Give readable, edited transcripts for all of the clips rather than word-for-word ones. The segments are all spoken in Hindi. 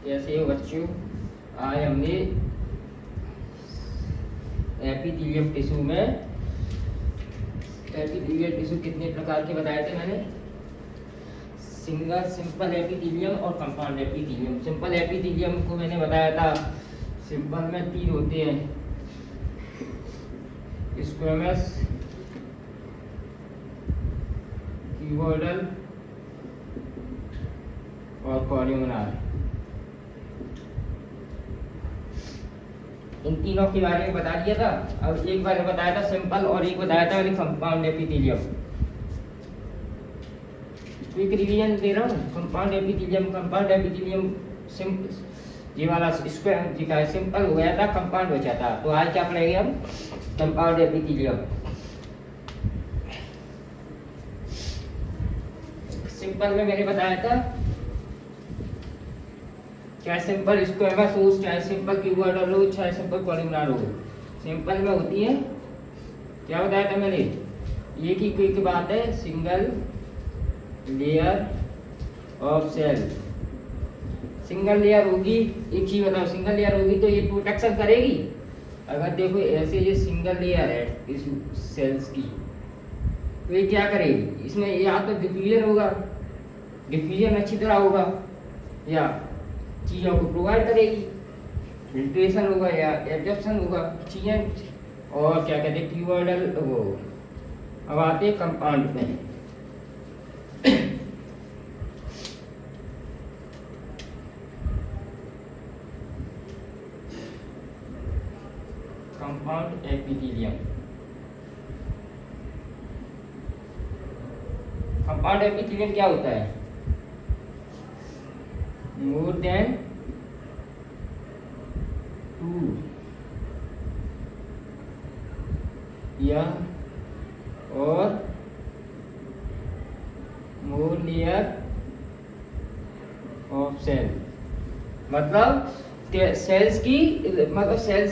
कैसे हो बच्चों? आज हमने एपिथेलियम टिश्यू में एपिथेलियल टिश्यू कितने प्रकार के बताए थे मैंने? सिंपल एपिथेलियम और कंपाउंड एपिथेलियम। सिंपल एपिथेलियम को मैंने बताया था, सिंपल में 3 होते हैं, स्क्वेमस, क्यूबोइडल और कोलुमिनार। इन तीनों के बारे में बता दिया था। अब एक बार बताया था सिंपल और एक बताया था मैंने कंपाउंड एपिथेलियम। एक रिवीजन दे रहा हूँ। कंपाउंड एपिथेलियम ये वाला स्क्वायर जी का सिंपल हो गया था, कंपाउंड बचा था। तो आज क्या पढ़ेंगे हम? Compound epithelium. सिंपल में मैंने बताया था चाहे सिंपल स्क्वेमस हो, चाहे सिंपल क्यूबोइडल हो, चाहे सिंपल कोलुमिनार हो। सिंपल में होती है, क्या बताया था मैंने? एक ही बात है, single layer of cell. Single layer होगी, एक चीज बताओ, सिंगल लेयर होगी तो ये प्रोटेक्शन करेगी। अगर देखो ऐसे ये सिंगल लेयर है इस सेल्स की, तो ये क्या करेगी? इसमें या तो डिफ्यूजन होगा, डिफ्यूजन अच्छी तरह होगा, या चीज़ों को प्रोवाइड करेगी, फिल्ट्रेशन होगा या एब्जॉर्प्शन होगा चीज़ें। और क्या कहते हैं, क्यूबोइडल वो। अब आते हैं कंपाउंड में। Compound epithelium. कंपाउंड एपिथेलियम क्या होता है? मोर देन 2 या और मोर लेयर ऑफ सेल। मतलब सेल्स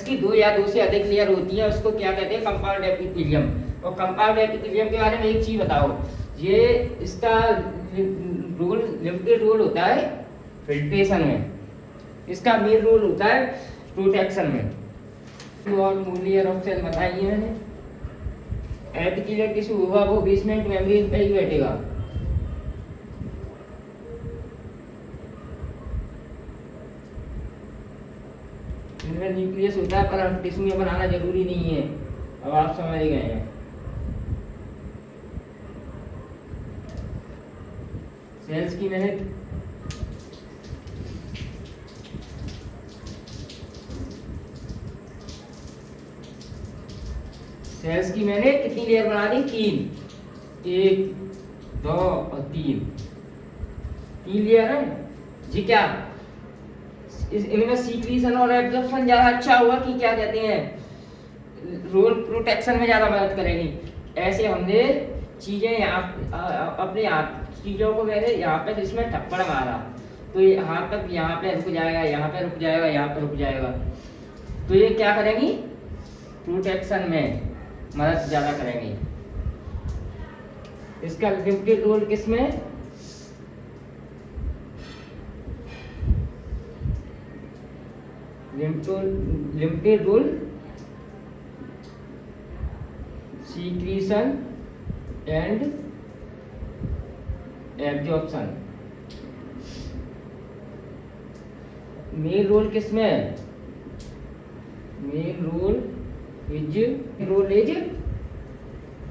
की 2 या 2 से अधिक लेयर होती है, उसको क्या कहते हैं? Compound epithelium. और कंपाउंड एपिथेलियम के बारे में एक चीज बताओ, ये इसका लिमिटेड रोल होता है फिल्ट्रेशन में, इसका मेन रोल होता है प्रोटेक्शन में। और लेयर ऑफ सेल बताइए मैंने। एपिथेलियल टिश्यू होगा वो बेसमेंट मेम्ब्रेन पे ही बैठेगा। इनमें न्यूक्लियस होता है, पर टिश्यू में बनाना जरूरी नहीं है। अब आप समझ गए हैं। सेल्स की मैंने कितनी लेयर बना दी? 3, 1, 2 और 3 लेयर है जी। क्या इनमें सीक्रेशन और एब्जॉर्प्शन ज्यादा अच्छा होगा कि क्या कहते हैं, रोल प्रोटेक्शन में ज्यादा मदद करेगी। ऐसे हमने चीजें यहाँ अपने हाथ चीजों को मैंने यहाँ पे इसमें थप्पड़ मारा तो यहाँ तक, यहाँ पे रुक जाएगा, यहाँ पे रुक जाएगा, यहाँ पे रुक जाएगा। तो ये क्या करेंगी? प्रोटेक्शन में मदद ज्यादा करेंगी। इसका लिमिटेड रोल किसमें? Limited role secretion and absorption. Main role किसमें? Main role is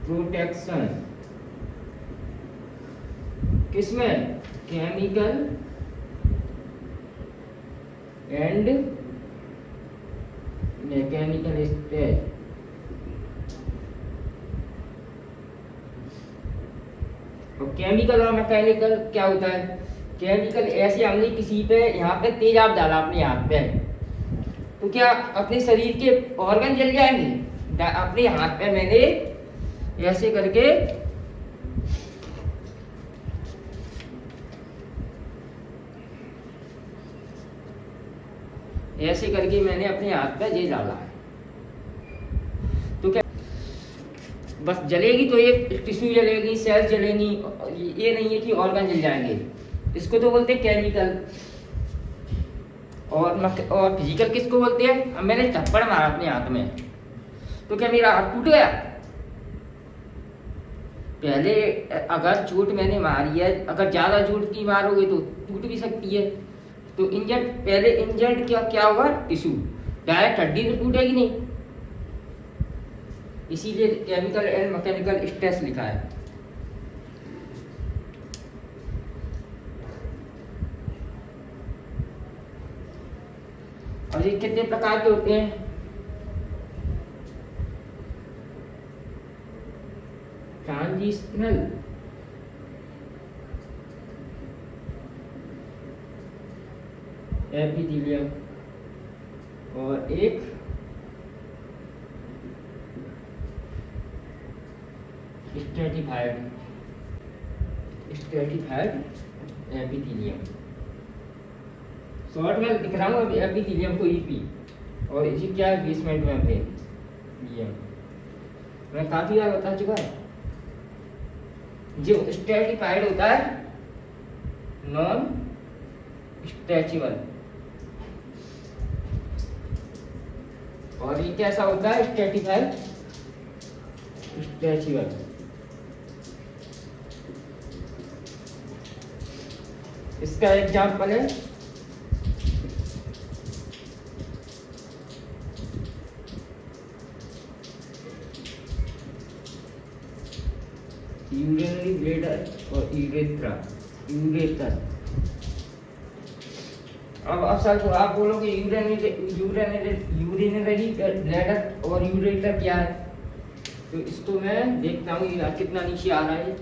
protection. किसमें? Chemical and mechanical stage. Chemical और मैकेनिकल क्या होता है? केमिकल ऐसे हमने किसी पे यहाँ पे तेजाब डाला अपने हाथ पे, तो क्या अपने शरीर के ऑर्गन जल जाएंगे? अपने हाथ पे मैंने ऐसे करके मैंने अपने हाथ पे ये डाला, तो क्या बस जलेगी? तो ये टिश्यू जलेगी, सेल्स जलेंगी, ये नहीं है कि ऑर्गन जल जाएंगे। इसको तो बोलते हैं केमिकल। और फिजिकल किसको बोलते हैं? अब मैंने थप्पड़ मारा अपने हाथ में, तो क्या मेरा हाथ टूट गया? पहले अगर चोट मैंने मारी है, अगर ज़्यादा चोट की मारोगे तो टूट भी सकती है। तो इंजर्ड, पहले इंजर्ड क्या होगा? टिश्यू, डायरेक्ट हड्डी तो टूटेगी नहीं, इसीलिए केमिकल एंड मैकेनिकल स्ट्रेस लिखा है। और ये कितने प्रकार के होते हैं? ट्रांजिशनल, एपिथेलियम, और एक स्ट्रेटिफाइड एपिथेलियम। शॉर्ट में दिख रहा हूँ अभी एपिथेलियम को ईपी, और इसी क्या है? Basement membrane, BM. मैं काफी बार बता चुका है। जो स्ट्रेटिफाइड होता है नॉन स्ट्रेचेबल, और ये कैसा होता है? Stratified stretchable. इसका एग्जाम्पल है यूरिनरी ब्लैडर और यूरेटर। अब सर को आप बोलोगे यूरिनरी ब्लैडर और यूरेटर क्या है? तो इसको मैं देखता हूँ कितना नीचे आ रहा है।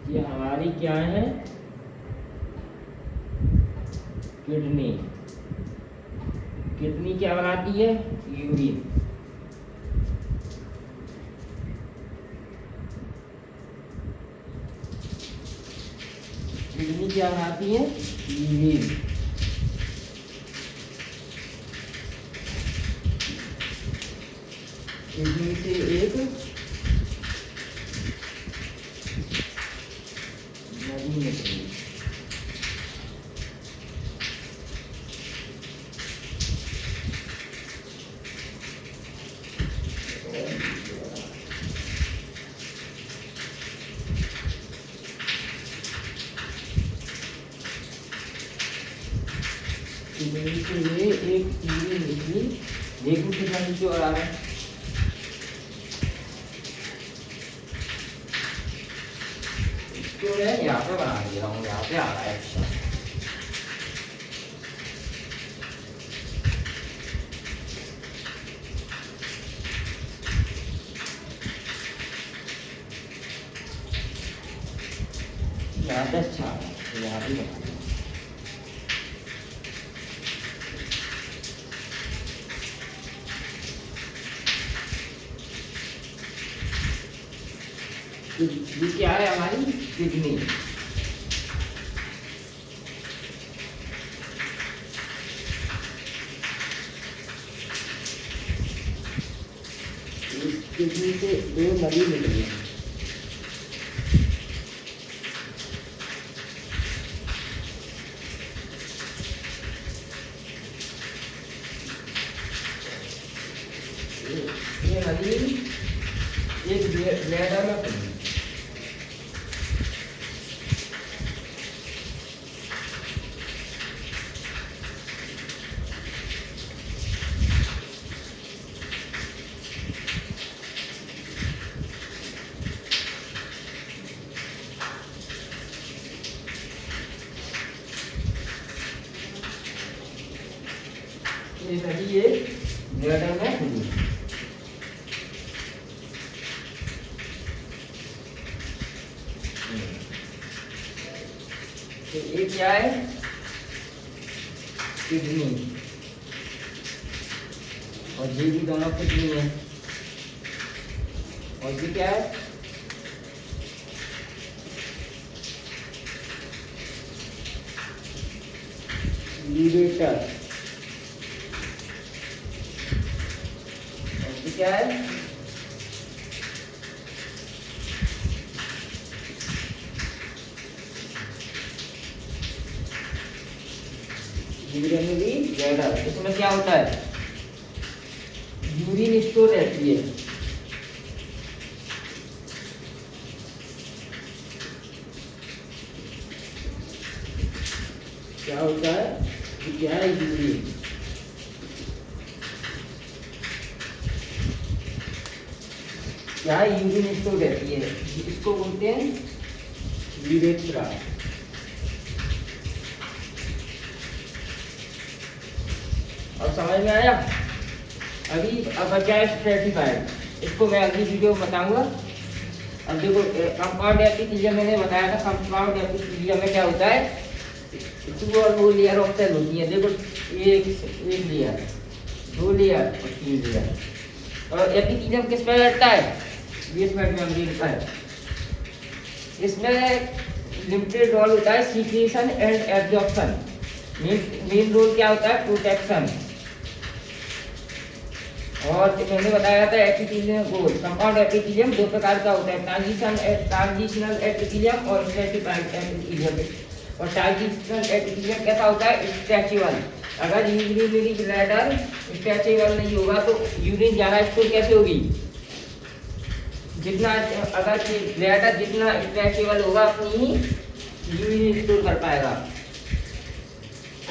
ये हमारी क्या है? किडनी। किडनी क्या बनाती है? यूरिन। किडनी क्या बनाती है? यूरिन। किडनी से एक नदी निकली। किडनी से ये एक यूरिन निकली। देखो कितना नीचे और आ रहा है। मैं यहाँ पे बना दिया हूँ, यहाँ पे आ रहा है। अच्छा, यहाँ पे अच्छा है, यहाँ पे बना दिया। ये क्या है? हमारी किडनी। किडनी से दो नदी निकली है। ये नदी एक ब्लैडर में खुली। ये नदी ये ब्लैडर में खुली। तो ये क्या है? किडनी, और ये भी दोनों किडनी है। और ये क्या है? लिवेटर। क्या है? Urinary bladder. इसमें क्या होता है? यूरिन स्टोर रहती है। क्या होता है? क्या है यूरिन? क्या यूरिन स्टोर रहती है, इसको बोलते हैं यूरेथ्रा। अब समझ में आया? अभी अब क्या है स्ट्रेटिफाइड, इसको मैं अगली वीडियो में बताऊंगा। अब देखो कंपाउंड एपिथेलियम मैंने बताया था। कंपाउंड एपिथेलियम में क्या होता है? टू और दो लेयर ऑफ सेल होती है। देखो एक लेयर, दो लेयर और तीन लेयर। और एपिथेलियम किस पे बैठता है? बेसमेंट मेम्ब्रेन पर। इसमें लिमिटेड रोल होता है secretion and absorption. Main role क्या होता है? प्रोटेक्शन। और मैंने बताया था एपिथेलियम को, कंपाउंड एपिथेलियम दो प्रकार का होता है, ट्रांजिशनल एपिथेलियम और स्ट्रेटिफाइड एपिथेलियम। और ट्रांजिशनल एपिथेलियम कैसा होता है? स्ट्रेचेबल। अगर यूरिनरी ब्लैडर स्ट्रेचेबल नहीं होगा तो यूरिन ज्यादा स्टोर कैसे होगी? जितना अगर ब्लैडर जितना स्ट्रेचेबल होगा अपनी ही यूरिन स्टोर कर पाएगा।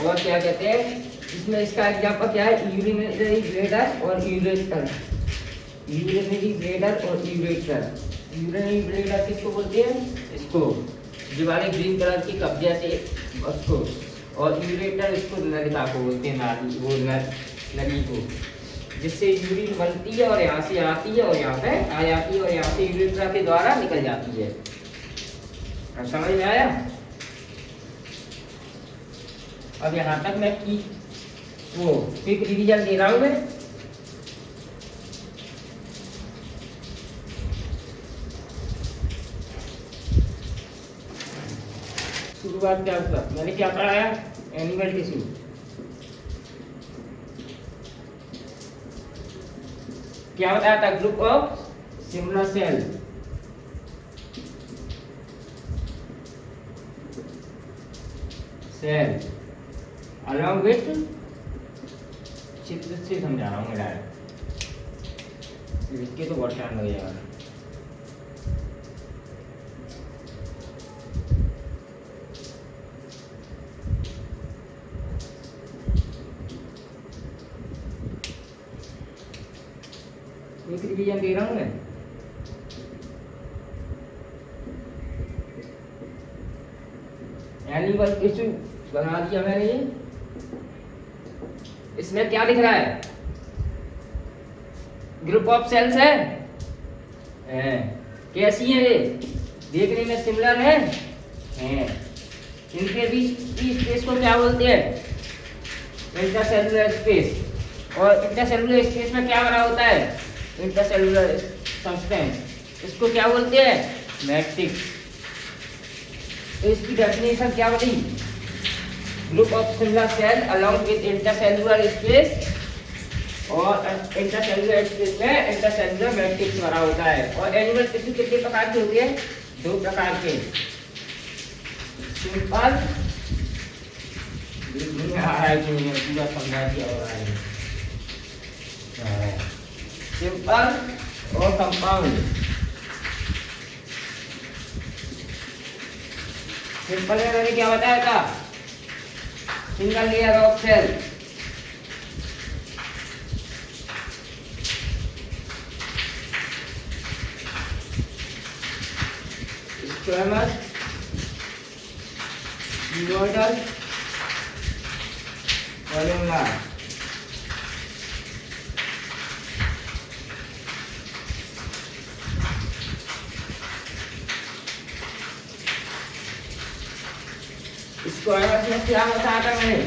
और क्या कहते हैं इसमें, इसका एग्जांपल क्या है? यूरिनरी ब्लैडर और यूरेटर। यूरिनरी ब्लैडर और यूरेटर। यूरिनरी ब्लैडर किसको बोलते हैं? इसको जो वाले ग्रीन कलर की कप जैसे उसको। और यूरेटर इसको नलिका को बोलते हैं, नाली, वो नली को, जिससे यूरिन बनती है और यहाँ से आती है और यहाँ पे आ जाती है और यहाँ से यूरेटर के द्वारा निकल जाती है। अब समझ में आया? अब यहाँ तक मैं की वो क्विक रिवीजन दे रहा हूँ मैं। शुरुआत क्या होता? मैंने क्या पढ़ाया? Animal tissue. क्या बताया था? Group of similar cell. Cell along with, चित्र से समझा रहा हूँ मैं डायरेक्ट, लिख के तो बहुत टाइम लग जाएगा। एक रिवीजन दे रहा हूँ मैं। एनिमल टिश्यू बना दिया मैंने ये। इसमें क्या दिख रहा है? ग्रुप ऑफ सेल्स है। कैसी है ये? देखने में सिमिलर है। इनके बीच की स्पेस को क्या बोलते हैं? Intercellular space. और इंटरसेलुलर स्पेस में क्या बना होता है? Intercellular substance. इसको क्या बोलते हैं? मैट्रिक्स। तो इसकी डेफिनेशन क्या बनी? Group of similar cell along with intercellular space, और इंटरसेलुलर स्पेस में इंटरसेलुलर मैट्रिक्स बना होता है। और एनिमल टिश्यू कितने प्रकार के होते हैं? दो प्रकार के। सिंपल, पूरा समझा दिया हो रहा है। सिंपल और कंपाउंड। सिंपल में मैंने क्या बताया था? Single layer of cell. Squamous, cuboidal, columnar. Squamous में क्या बताया था मैंने?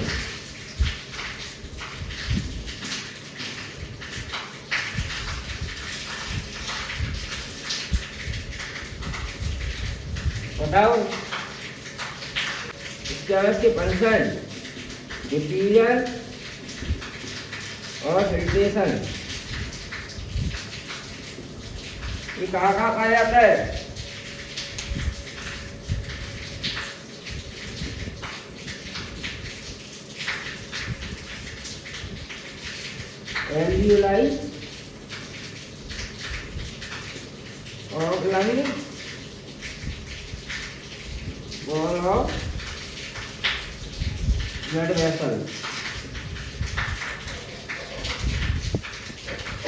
बताओ। स्क्वेमस के फंक्शन डिफ्यूजन और फिल्ट्रेशन, ये कहाँ कहाँ पाया जाता है? एल्वियोलाई और lung wall of blood vessel.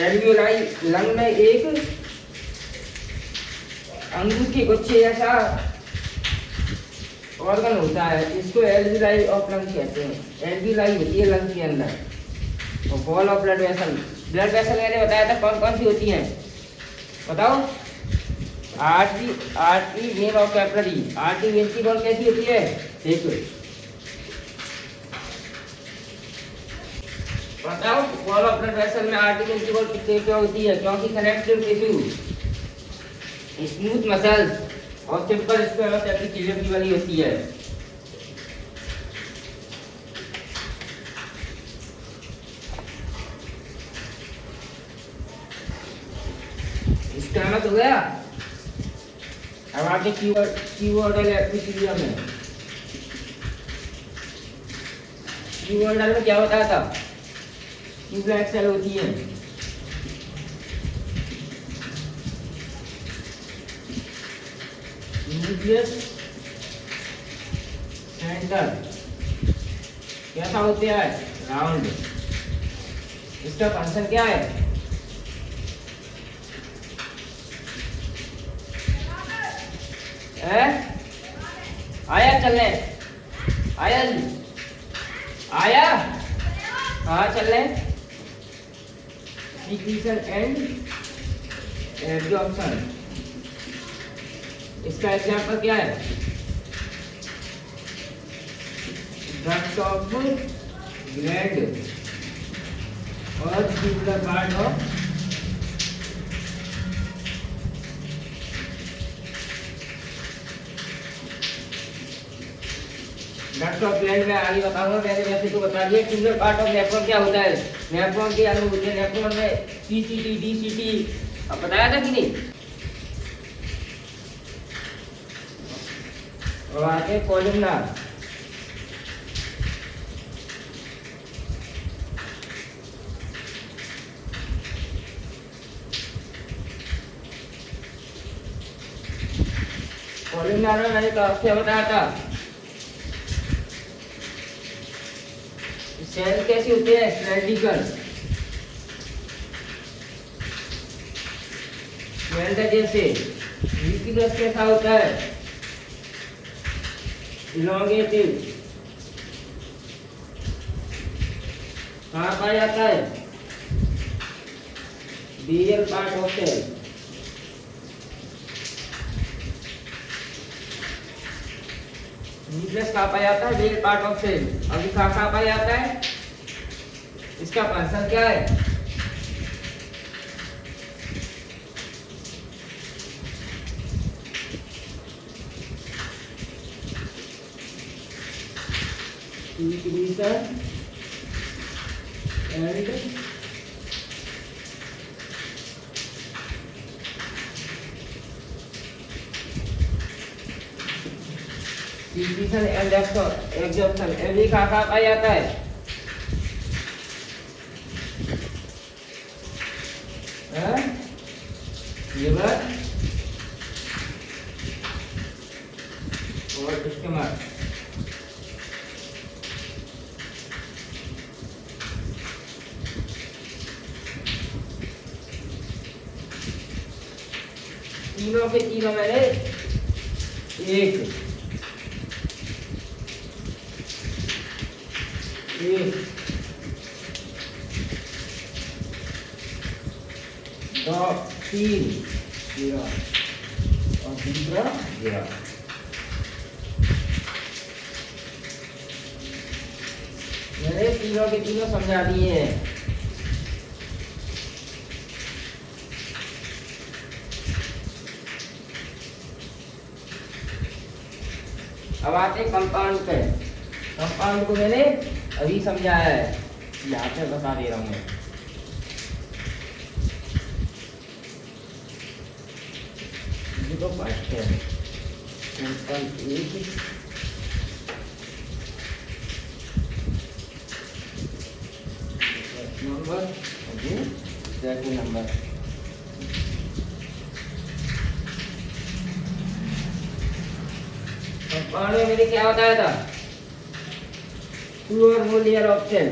Alveoli lung में एक अंगूर के गुच्छे जैसा ऑर्गन होता है, इसको एल्वियोलाई ऑफ लंग कहते हैं। एल्वियोलाई होती है लंग के अंदर, और wall of blood vessel, blood vessel मैंने बताया था कौन कौन सी होती हैं, बताओ? आर्टरी वेन और कैपिलरी। आर्टरी वेन की वॉल कैसी होती है? देखो बताओ, वॉल ऑफ ब्लड वेसल में आर्टरी वेन की वॉल क्या होती है? क्योंकि कनेक्टिव टिश्यू स्मूथ मसल और सिंपल स्क्वायर कैपिलरी वाली होती है। इसका मतलब हो गया। अब आगे कीवर्ड है एपिथेलियम में। कीवर्ड में क्या बताया था? ट्यूबलाइट सेल होती है, न्यूक्लियस सेंटर कैसा होता है? राउंड। इसका फंक्शन क्या है? आया चलने, आया आया, हाँ चलने। सीक्रेशन एंड एब्जॉर्प्शन, इसका एग्जांपल क्या है? डक्ट ऑफ ग्लैंड और tubular part of duct of gland में आगे बताऊंगा, मैंने वैसे तो बता दिया। ट्यूबुलर पार्ट ऑफ नेफ्रॉन क्या होता है? नेफ्रॉन के अणु होते हैं, नेफ्रॉन में पीसीटी डीसीटी, अब बताया था कि नहीं? और आगे कॉलमनार, कॉलमनार में मैंने क्या बताया था? सेल कैसी होती है? सिलेंड्रिकल, सिलेंडर जैसे। न्यूक्लियस कैसा होता है? इलोंगेटिव। कहाँ पाया जाता है? Basal part of cell. Nucleus कहाँ पाया जाता है? Basal part of cell. अभी कहाँ पाया जाता है? इसका फंक्शन क्या है? Secretion and secretion and absorption, ये कहाँ पाया जाता है? लिवर और स्टमक। तीनों के तीनों मैंने एक दो तीन गिरा और दूसरा गिरा। मैंने तीनों के तीनों समझा दिए हैं। अब आते कंपाउंड पे। कंपाउंड को मैंने अभी समझाया है, यहाँ पे बता दे रहा हूँ मैं। ये तो फर्स्ट है, सिंपल एक नंबर, सेकंड नंबर। कंपाउंड में मैंने क्या बताया था, 2 और more layer of cell,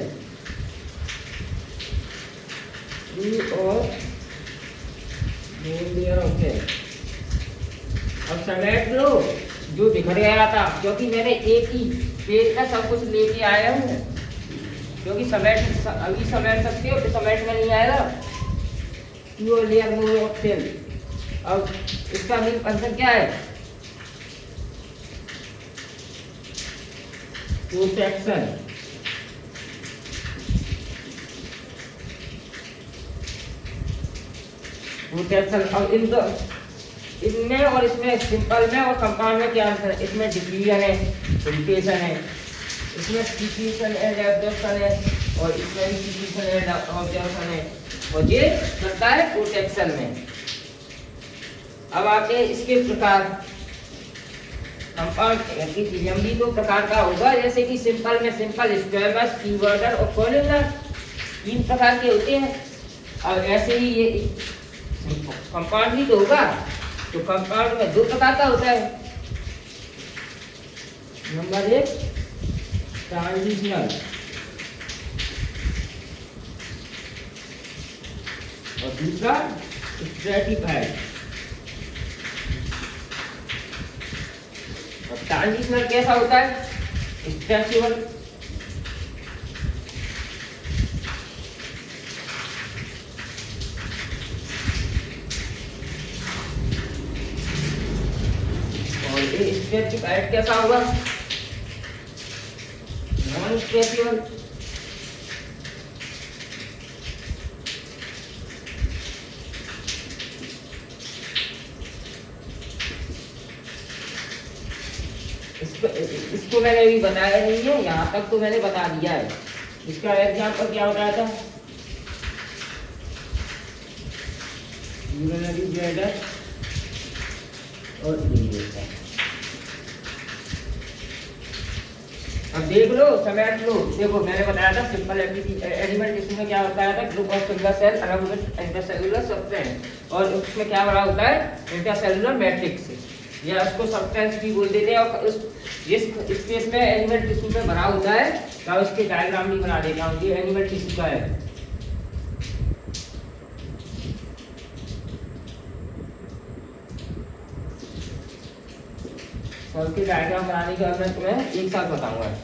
2 और more layer of cell। अब समेट लो जो दिख गया था, क्योंकि मैंने एक ही पेज का सब कुछ लेके आया हूँ, क्योंकि समेट अभी समेट सकते हो तो समेट में नहीं आएगा। 2 और लेयर more of cell। अब इसका मेन फंक्शन क्या है, प्रोटेक्शन। प्रोटेक्शन। अब इनमें और इसमें, सिंपल में और कंपाउंड में क्या अंतर है, इसमें डिफ्यूजन है, रिफ्लेक्शन है, इसमें डिफ्यूजन एंड एब्जॉर्प्शन है, और इसमें भी डिफ्यूजन एंड एब्जॉर्प्शन है, और ये करता है प्रोटेक्शन में। अब आते इसके प्रकार, कंपाउंड भी दो प्रकार का होगा, जैसे कि सिंपल में सिंपल, स्क्वायरस, कीवर्डर और कॉलमनर, 3 प्रकार के होते हैं। और ऐसे ही ये कंपाउंड भी तो होगा, तो कंपाउंड में 2 प्रकार का होता है। नंबर 1 ट्रांजिशनल, और दूसरा स्ट्रेटिफाइड। ट्रांजिशनल कैसा होता है, स्ट्रेचेबल, और ये स्ट्रेटिफाइड कैसा होगा, नॉन स्ट्रेचेबल। इसको मैंने अभी बताया नहीं है, यहाँ तक तो मैंने बता दिया है। इसका एग्जाम्पल क्या बताया था, यूरिनरी ब्लैडर और यूरेटर। अब देख लो, समेट लो। देखो मैंने बताया था सिंपल एलिमेंट टिश्यू में क्या होता है, group of single cell along with intercellular substance, और उसमें क्या बना होता है, इंटरसेलुलर मैट्रिक्स, या उसको सब्सटेंस भी बोल देते हैं। और जिस स्पेस में एनिमल टिश्यू में भरा होता है, मैं उसके डायग्राम भी बना देता हूँ। ये एनिमल टिश्यू का है, सबके डायग्राम बनाने के बाद मैं तुम्हें एक साथ बताऊंगा।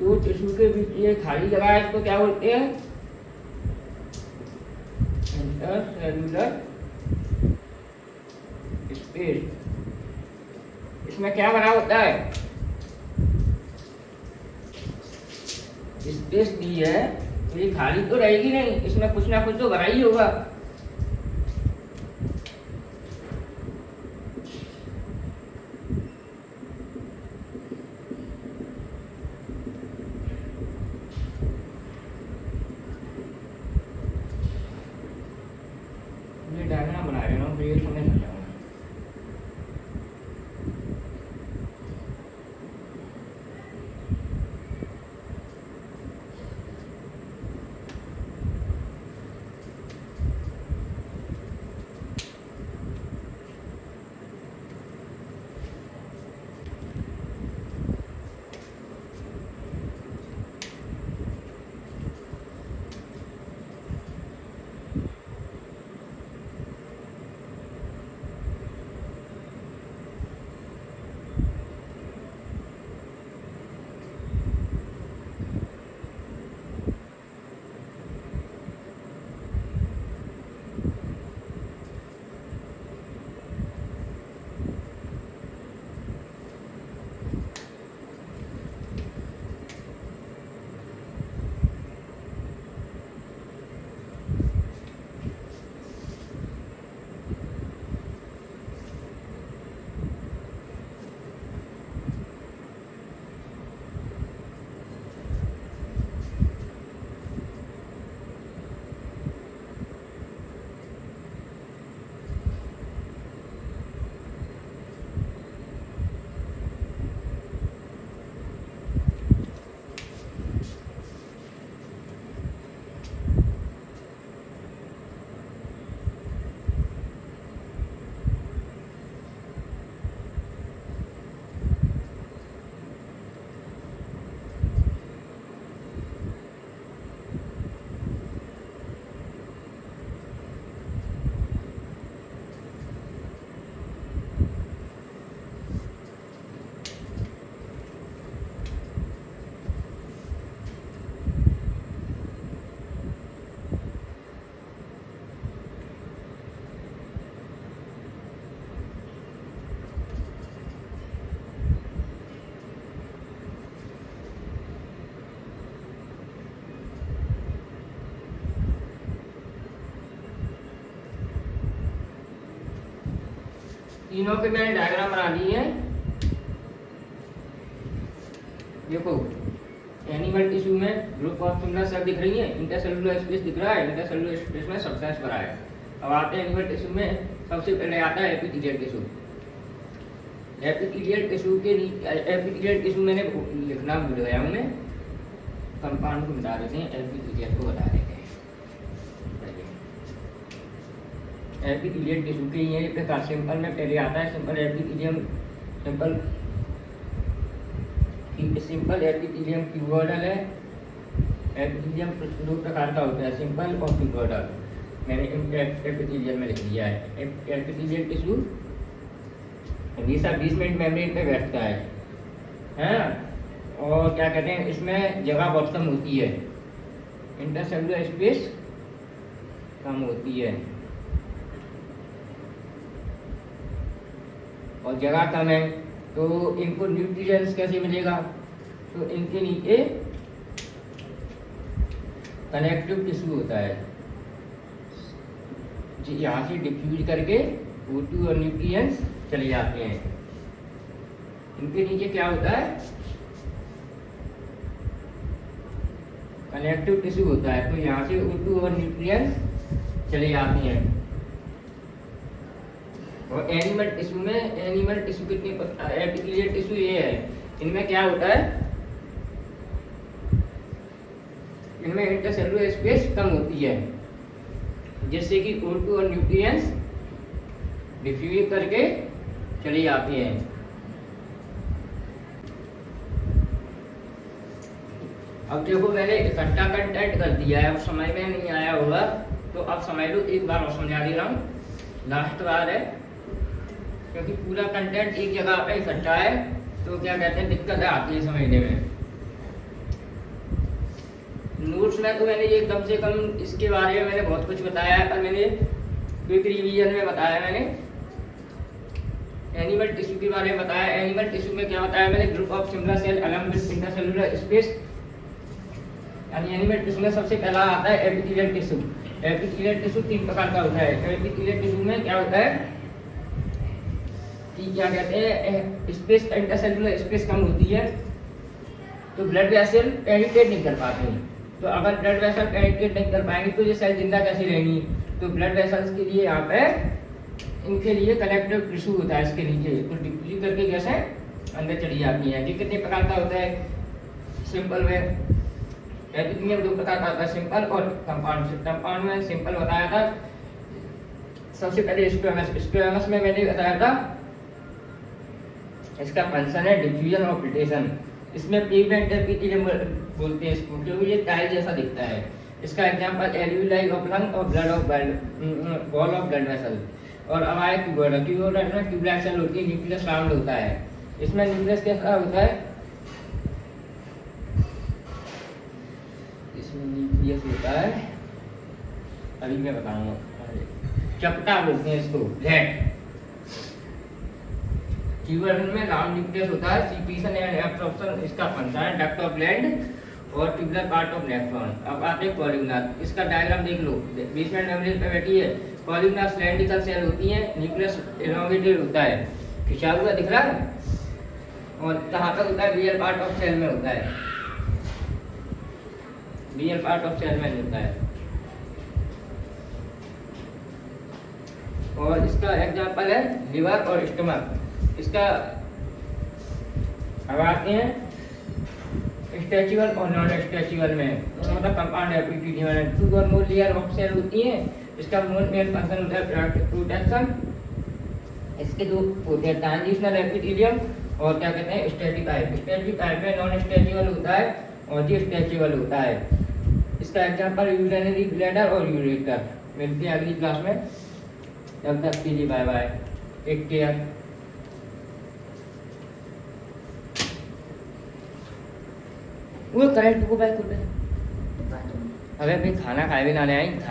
दो टिश्यू के बीच ये खाली जगह है, इसको क्या बोलते हैं, इंटरसेलुलर स्पेस। इसमें क्या बना होता है, स्पेस दी है, तो ये खाली तो रहेगी नहीं, इसमें कुछ ना कुछ तो भरा ही होगा। डायग्राम बना रहे हो, फिर समझ आ जाएगा। तीनों के मैंने डायग्राम बना दिए हैं। देखो एनिमल टिश्यू में ग्रुप ऑफ सिमिलर सेल दिख रही है, इंटरसेलुलर स्पेस दिख रहा है, इंटरसेलुलर स्पेस में सब्सटेंस भरा है। अब आते हैं एनिमल टिश्यू में, सबसे पहले आता है एपिथेलियल टिश्यू। एपिथेलियल टिश्यू के एपिथेलियल टिश्यू मैंने लिखना भूल गया हूँ मैं, कंपाउंड को बता देते हैं, एपिथेलियल को बता देते हैं। एपिथेलियल टिश्यू के ये प्रकार सिंपल में पहले आता है simple epithelium, simple epithelium cuboidal है। एपिथेलियम दो प्रकार का होता है, सिंपल और क्यूबोइडल। मैंने एपिथेलियम में लिख दिया है। एपिथेलियल टिश्यू हमेशा बेसमेंट मेम्ब्रेन पे बैठता है, और क्या कहते हैं, इसमें जगह बहुत कम होती है, इंटरसेलुलर स्पेस कम होती है और जगह कम है, तो इनको न्यूट्रिएंट्स कैसे मिलेगा? तो इनके नीचे कनेक्टिव टिश्यू होता है, यहाँ से डिफ्यूज करके O2 और न्यूट्रिएंट्स चले जाते हैं। इनके नीचे क्या होता है? कनेक्टिव टिश्यू होता है, तो यहाँ से O2 और न्यूट्रिएंट्स चले जाते हैं। और एनिमल टिश्यू में, एनिमल टिश्यू कितनी, एपिथेलियल टिश्यू ये है, इनमें क्या होता है, इनमें इंटरसेलुलर स्पेस कम होती है, जिससे कि O2 और न्यूट्रिएंट्स डिफ्यूज करके चले जाते हैं। अब देखो मैंने इकट्ठा कंटेंट कर दिया है, अब समझ में नहीं आया होगा तो अब समझ लो, एक बार और समझा दे रहा हूँ, लास्ट बार है, क्योंकि पूरा कंटेंट एक जगह पे इकट्ठा है तो क्या कहते हैं, दिक्कत आती है समझने में। नोट्स में तो मैंने ये कम से कम इसके बारे में मैंने बहुत कुछ बताया है, पर मैंने क्विक रिवीजन में बताया, मैंने एनिमल टिश्यू के बारे में बताया। एनिमल टिश्यू में क्या बताया मैंने, group of similar cell along with intercellular space, यानी एनिमल टिश्यू में सबसे पहला आता है एपिथेलियल टिश्यू। एपिथेलियल टिश्यू तीन प्रकार का होता है। एपिथेलियल टिश्यू में क्या होता है कि क्या कहते हैं, स्पेस, इंटरसेलुलर स्पेस कम होती है, तो ब्लड वेसल पेनिट्रेट नहीं कर पाते हैं। तो अगर ब्लड वेसल पेनिट्रेट नहीं कर पाएंगे तो ये सेल जिंदा कैसे रहेंगी? तो ब्लड वेसल्स के लिए यहाँ पे इनके लिए कनेक्टिव टिश्यू होता है इसके नीचे, तो डिफ्यूज करके जैसे अंदर चली जाती है। ये कितने प्रकार का होता है? सिंपल में एपिथेलियम दो प्रकार का होता है, सिंपल और कंपाउंड। कंपाउंड में सिंपल बताया था, सबसे पहले स्क्वेमस। स्क्वेमस में मैंने बताया था इसका फंक्शन है डिफ्यूजन और फिल्ट्रेशन। इसमें पिगमेंट एपिथेलियम बोलते हैं इसको, क्योंकि ये टाइल जैसा दिखता है। इसका एग्जांपल एल्यूलाई ऑफ लंग और blood of ball of blood vessel. और अब आए क्यूबोइडल। क्यूबोइडल में ट्यूबलाइट सेल होती है, न्यूक्लियस राउंड होता है। इसमें न्यूक्लियस कैसा होता है? इसमें न्यूक्लियस होता है, अभी मैं बताऊंगा, चपटा बोलते हैं इसको, फ्लैट। क्यूबोइडल में राउंड न्यूक्लियस होता है, सीक्रीशन एंड एब्सॉर्प्शन इसका फंक्शन है, डक्ट ऑफ ब्लड और ट्यूबुलर पार्ट ऑफ नेफ्रॉन। अब आते हैं कॉलिग्नार। इसका डायग्राम देख लो, बेसमेंट मेम्ब्रेन पे बैठी है। कॉलिग्नार सिलेंड्रिकल सेल होती है, न्यूक्लियस एलोंगेटेड होता है, खिंचा हुआ दिख रहा है, और कहाँ तक होता है? रियल पार्ट ऑफ सेल में होता है, रियल पार्ट ऑफ सेल में होता है। और इसका एग्जांपल है लिवर और स्टमक। इसका अब आते हैं स्ट्रेचेबल और नॉन स्ट्रेचेबल में, मतलब कंपाउंड एपिथेलियम में 2 और मोर लेयर ऑफ सेल होती है। इसका मेन फंक्शन होता है प्रोटेक्शन। इसके दो होते हैं, ट्रांजिशनल एपिथेलियम और क्या कहते हैं, स्टैटिक टाइप। स्टैटिक टाइप में नॉन स्ट्रेचेबल होता है और ये स्ट्रेचेबल होता है। इसका एग्जांपल यूरिनरी ब्लैडर और यूरेटर। मिलते हैं अगली क्लास में, तब तक के लिए बाय बाय, टेक केयर। वो करेक्ट को भाई, अबे भाई खाना खाए भी ना ले आई, खाना